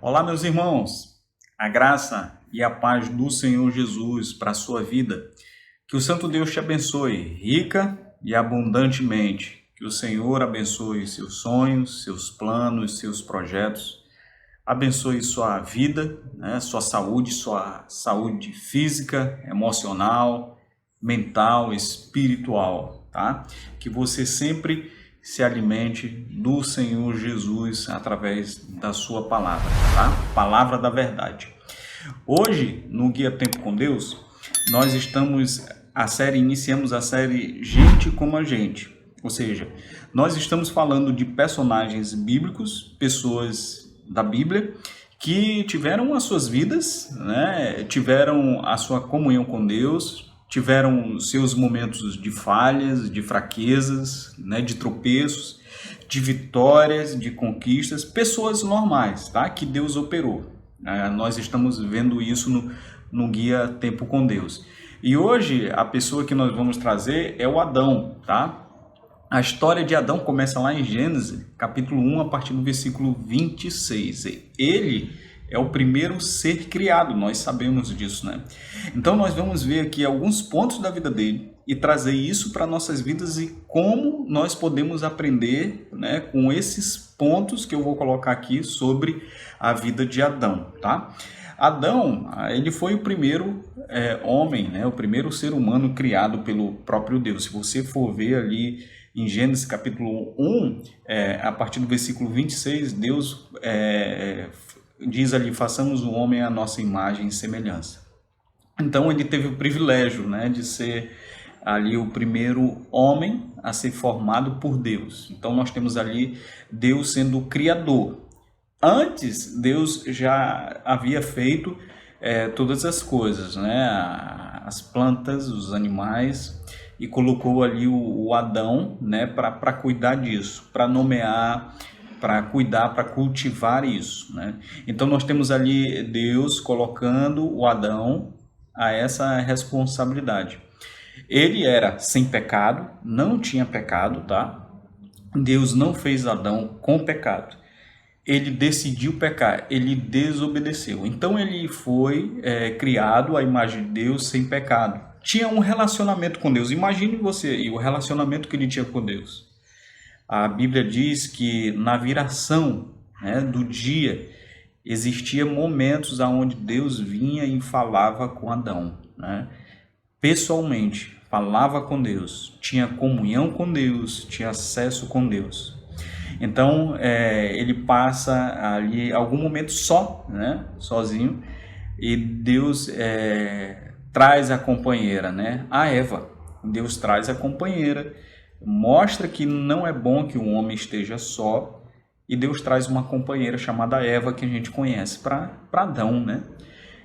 Olá, meus irmãos, a graça e a paz do Senhor Jesus para a sua vida. Que o Santo Deus te abençoe rica e abundantemente. Que o Senhor abençoe seus sonhos, seus planos, seus projetos. Abençoe sua vida, sua saúde física, emocional, mental, espiritual, tá? Que você sempre se alimente do Senhor Jesus através da sua palavra, tá? Palavra da verdade. Hoje, no Guia Tempo com Deus, nós iniciamos a série Gente como a Gente. Ou seja, nós estamos falando de personagens bíblicos, pessoas da Bíblia, que tiveram as suas vidas, tiveram a sua comunhão com Deus, tiveram seus momentos de falhas, de fraquezas, de tropeços, de vitórias, de conquistas, pessoas normais, tá? Que Deus operou. Nós estamos vendo isso no Guia Tempo com Deus. E hoje a pessoa que nós vamos trazer é o Adão, tá? A história de Adão começa lá em Gênesis, capítulo 1, a partir do versículo 26. Ele é o primeiro ser criado, nós sabemos disso, né? Então nós vamos ver aqui alguns pontos da vida dele e trazer isso para nossas vidas e como nós podemos aprender, com esses pontos que eu vou colocar aqui sobre a vida de Adão, tá? Adão, ele foi o primeiro homem, o primeiro ser humano criado pelo próprio Deus. Se você for ver ali em Gênesis capítulo 1, a partir do versículo 26, Deus diz ali, façamos o homem à nossa imagem e semelhança. Então ele teve o privilégio, de ser ali o primeiro homem a ser formado por Deus. Então nós temos ali Deus sendo o criador. Antes, Deus já havia feito todas as coisas, as plantas, os animais, e colocou ali o Adão, para cuidar disso, para nomear, para cuidar, para cultivar isso, Então nós temos ali Deus colocando o Adão a essa responsabilidade. Ele era sem pecado, não tinha pecado, tá? Deus não fez Adão com pecado. Ele decidiu pecar, ele desobedeceu. Então ele foi criado à imagem de Deus sem pecado. Tinha um relacionamento com Deus. Imagine você e o relacionamento que ele tinha com Deus. A Bíblia diz que na viração do dia existia momentos onde Deus vinha e falava com Adão, pessoalmente, falava com Deus, tinha comunhão com Deus, tinha acesso com Deus. Então ele passa ali algum momento sozinho, e Deus traz a companheira, a Eva. Deus traz a companheira, mostra que não é bom que o homem esteja só, e Deus traz uma companheira chamada Eva, que a gente conhece, para Adão,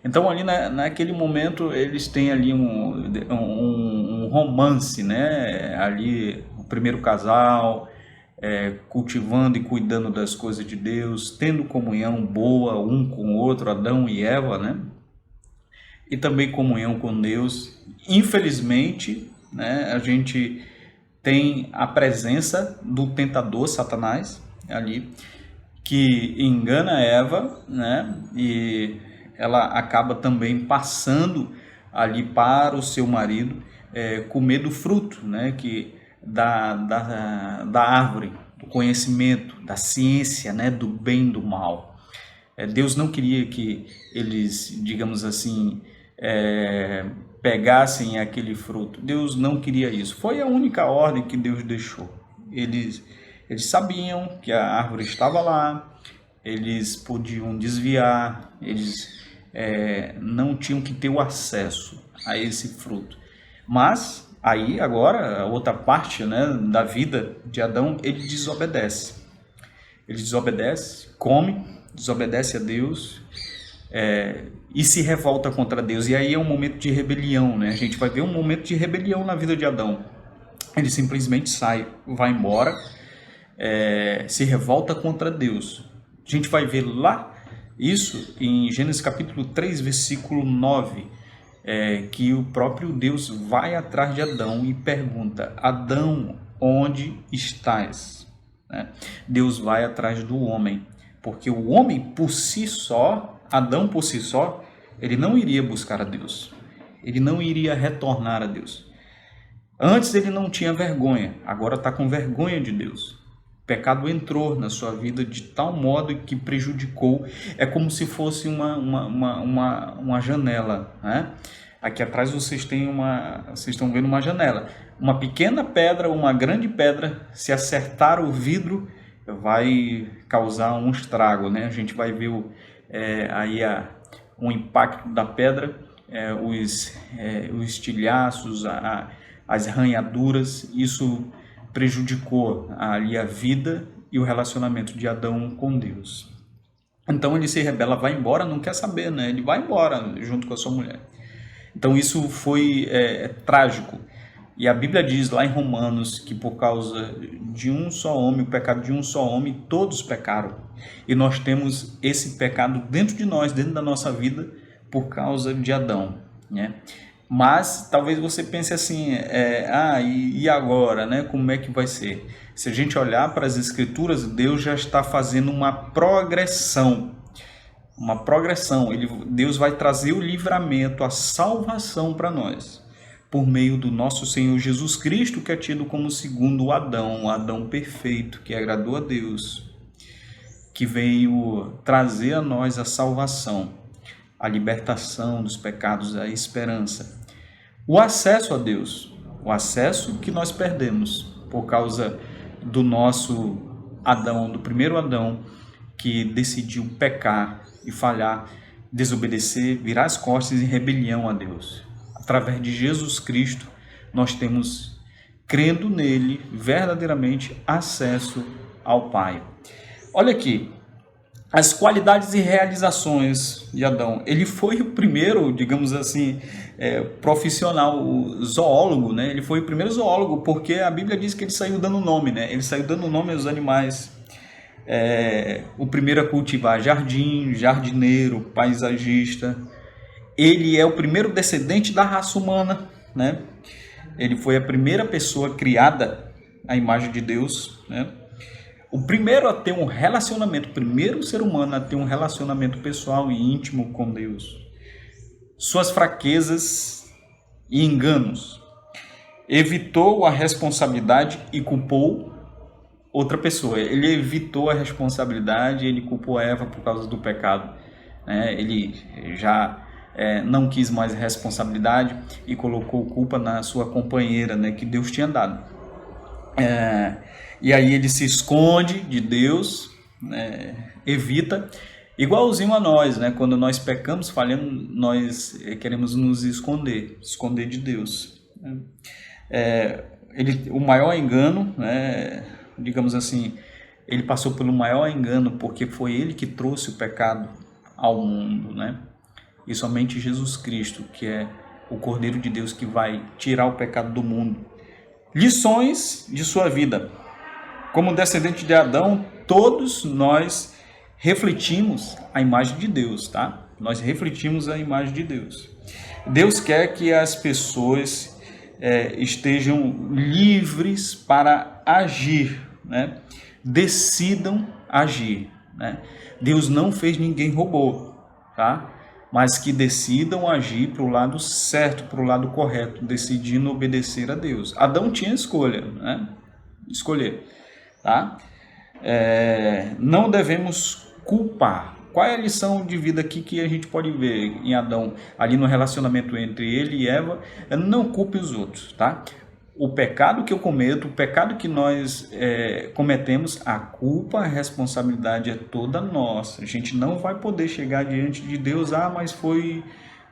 Então ali naquele momento eles têm ali um romance, ali o primeiro casal, cultivando e cuidando das coisas de Deus, tendo comunhão boa um com o outro, Adão e Eva, e também comunhão com Deus. Infelizmente, a gente tem a presença do tentador Satanás ali, que engana Eva, e ela acaba também passando ali para o seu marido comer do fruto, que da árvore, do conhecimento, da ciência, do bem e do mal. Deus não queria que eles, digamos assim, pegassem aquele fruto. Deus não queria isso. Foi a única ordem que Deus deixou. Eles sabiam que a árvore estava lá, eles podiam desviar, eles não tinham que ter o acesso a esse fruto. Mas aí agora a outra parte da vida de Adão, ele desobedece. Ele desobedece, come, desobedece a Deus e se revolta contra Deus. E aí é um momento de rebelião, A gente vai ver um momento de rebelião na vida de Adão. Ele simplesmente sai, vai embora, se revolta contra Deus. A gente vai ver lá isso em Gênesis capítulo 3, versículo 9, que o próprio Deus vai atrás de Adão e pergunta: Adão, onde estás? Deus vai atrás do homem Porque o homem por si só, Adão por si só, ele não iria buscar a Deus. Ele não iria retornar a Deus. Antes ele não tinha vergonha, agora está com vergonha de Deus. O pecado entrou na sua vida de tal modo que prejudicou. É como se fosse uma janela, né? Aqui atrás vocês estão vendo uma janela. Uma pequena pedra, uma grande pedra, se acertar o vidro, vai causar um estrago, né? A gente vai ver o impacto da pedra, os estilhaços, as arranhaduras. Isso prejudicou ali a vida e o relacionamento de Adão com Deus. Então ele se rebela, vai embora, não quer saber, né? Ele vai embora junto com a sua mulher. Então isso foi trágico. E a Bíblia diz lá em Romanos que por causa de um só homem, o pecado de um só homem, todos pecaram. E nós temos esse pecado dentro de nós, dentro da nossa vida, por causa de Adão, né? Mas talvez você pense assim, e agora, né? Como é que vai ser? Se a gente olhar para as Escrituras, Deus já está fazendo uma progressão. Deus vai trazer o livramento, a salvação para nós, por meio do nosso Senhor Jesus Cristo, que é tido como o segundo Adão, o Adão perfeito, que agradou a Deus, que veio trazer a nós a salvação, a libertação dos pecados, a esperança. O acesso a Deus, o acesso que nós perdemos por causa do nosso Adão, do primeiro Adão, que decidiu pecar e falhar, desobedecer, virar as costas em rebelião a Deus. Através de Jesus Cristo, nós temos, crendo nele, verdadeiramente acesso ao Pai. Olha aqui, as qualidades e realizações de Adão. Ele foi o primeiro, digamos assim, profissional, o zoólogo, né? Ele foi o primeiro zoólogo, porque a Bíblia diz que ele saiu dando nome, né? Ele saiu dando nome aos animais. O primeiro a cultivar jardim, jardineiro, paisagista. Ele é o primeiro descendente da raça humana, né? Ele foi a primeira pessoa criada à imagem de Deus, né? O primeiro a ter um relacionamento, o primeiro ser humano a ter um relacionamento pessoal e íntimo com Deus. Suas fraquezas e enganos. Evitou a responsabilidade e culpou outra pessoa. Ele evitou a responsabilidade, ele culpou Eva por causa do pecado, né? Ele já não quis mais responsabilidade e colocou culpa na sua companheira, né, que Deus tinha dado. E aí ele se esconde de Deus, né, evita, igualzinho a nós, né? Quando nós pecamos, falhamos, nós queremos nos esconder de Deus. O maior engano, né, digamos assim, ele passou pelo maior engano porque foi ele que trouxe o pecado ao mundo, né? E somente Jesus Cristo, que é o Cordeiro de Deus que vai tirar o pecado do mundo. Lições de sua vida. Como descendente de Adão, todos nós refletimos a imagem de Deus, tá? Nós refletimos a imagem de Deus. Deus quer que as pessoas estejam livres para agir, né? Decidam agir, né? Deus não fez ninguém robô, tá? Mas que decidam agir para o lado certo, para o lado correto, decidindo obedecer a Deus. Adão tinha escolha, né? Escolher, tá? Não devemos culpar. Qual é a lição de vida aqui que a gente pode ver em Adão, ali no relacionamento entre ele e Eva? Não culpe os outros, tá? O pecado que eu cometo, o pecado que nós cometemos, a culpa, a responsabilidade é toda nossa. A gente não vai poder chegar diante de Deus, mas foi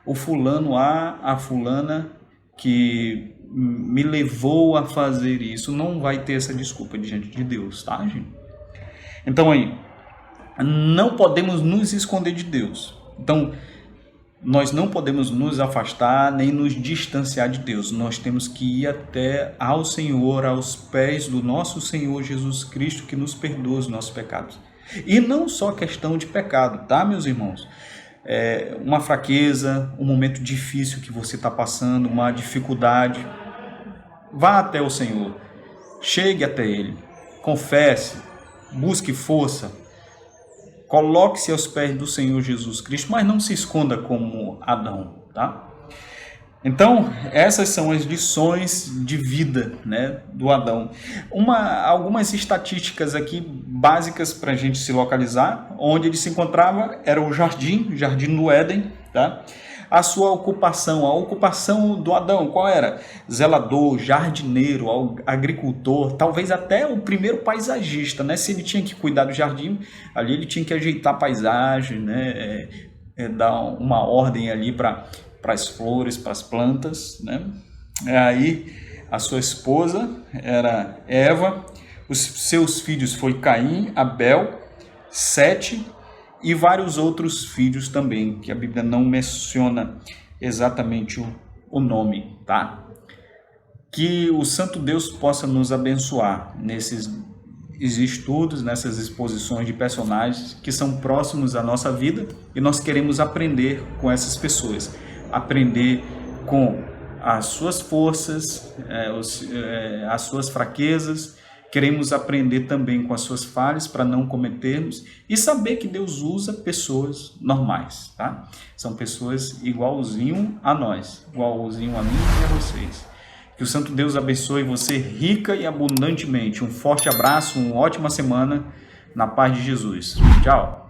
o fulano a fulana que me levou a fazer isso. Não vai ter essa desculpa diante de Deus, tá, gente? Então aí, não podemos nos esconder de Deus. Então, nós não podemos nos afastar nem nos distanciar de Deus. Nós temos que ir até ao Senhor, aos pés do nosso Senhor Jesus Cristo, que nos perdoa os nossos pecados. E não só questão de pecado, tá, meus irmãos? Uma fraqueza, um momento difícil que você está passando, uma dificuldade, vá até o Senhor, chegue até Ele, confesse, busque força, Coloque-se aos pés do Senhor Jesus Cristo, mas não se esconda como Adão, tá? Então, essas são as lições de vida, né, do Adão. Algumas estatísticas aqui básicas para a gente se localizar. Onde ele se encontrava era o jardim do Éden, tá? A sua ocupação, a ocupação do Adão, qual era? Zelador, jardineiro, agricultor, talvez até o primeiro paisagista, né? Se ele tinha que cuidar do jardim, ali ele tinha que ajeitar a paisagem, né? Dar uma ordem ali para as flores, para as plantas, né? Aí a sua esposa era Eva, os seus filhos foi Caim, Abel, Sete e vários outros filhos também, que a Bíblia não menciona exatamente o nome, tá? Que o Santo Deus possa nos abençoar nesses estudos, nessas exposições de personagens que são próximos à nossa vida e nós queremos aprender com essas pessoas, aprender com as suas forças, as suas fraquezas. Queremos aprender também com as suas falhas para não cometermos e saber que Deus usa pessoas normais, tá? São pessoas igualzinho a nós, igualzinho a mim e a vocês. Que o Santo Deus abençoe você rica e abundantemente. Um forte abraço, uma ótima semana, na paz de Jesus. Tchau!